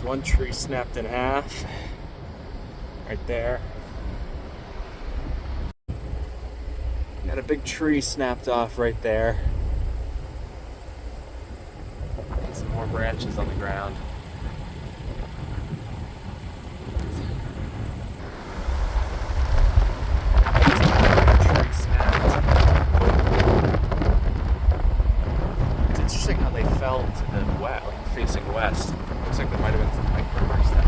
one tree snapped in half right there. Got a big tree snapped off right there. Some more branches on the ground. Tree snapped. It's interesting how they fell to the west, like facing west. Looks like there might have been some microbursts that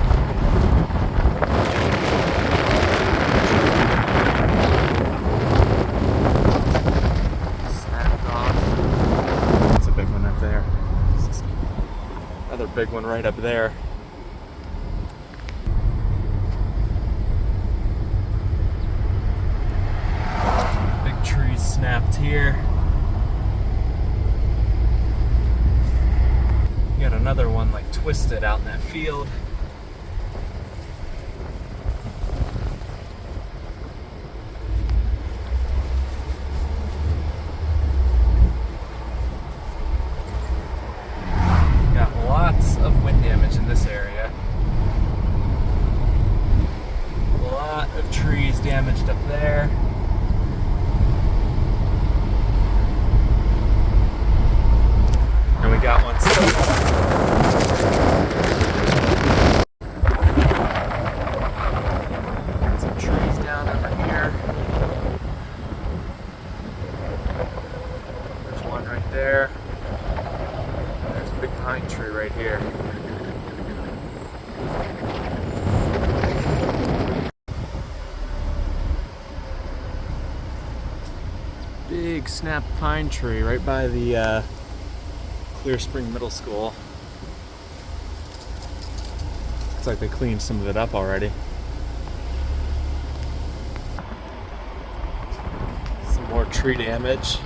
snapped off. That's a big one up there. Another big one right up there. Big trees snapped here. Got another one like twisted out in that field. Got lots of wind damage in this area. A lot of trees damaged up there. And we got one still. Some trees down over here. There's one right there. There's a big pine tree right here. Big snapped pine tree right by the Clear Spring Middle School. Looks like they cleaned some of it up already. Some more tree damage.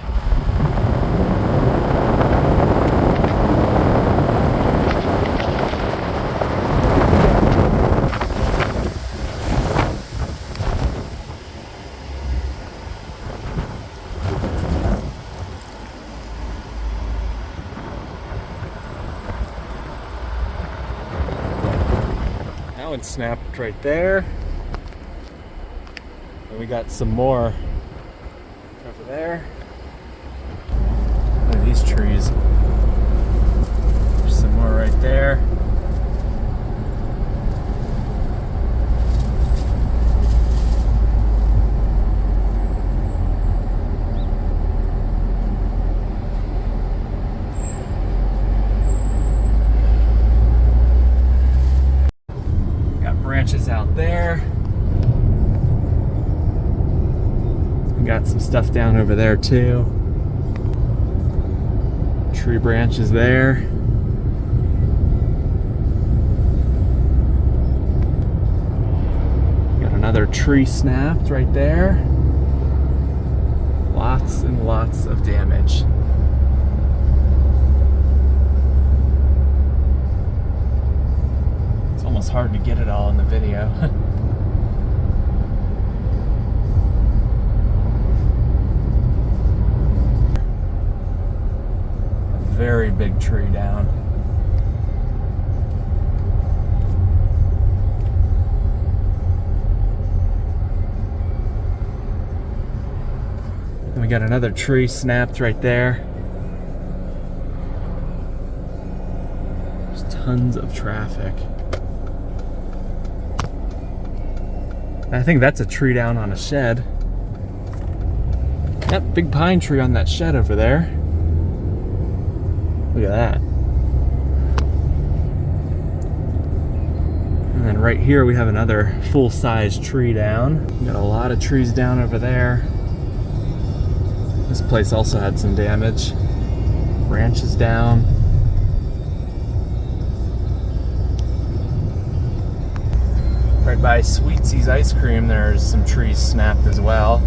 That one snapped right there. And we got some more over there. Look at these trees. There's some more right there. Branches out there. We got some stuff down over there too. Tree branches there. Got another tree snapped right there. Lots and lots of damage. Almost hard to get it all in the video. A very big tree down. And we got another tree snapped right there. There's tons of traffic. I think that's a tree down on a shed. That big pine tree on that shed over there. Look at that. And then right here we have another full-size tree down. We got a lot of trees down over there. This place also had some damage. Branches down. Right by Sweetsea's Ice Cream, there's some trees snapped as well.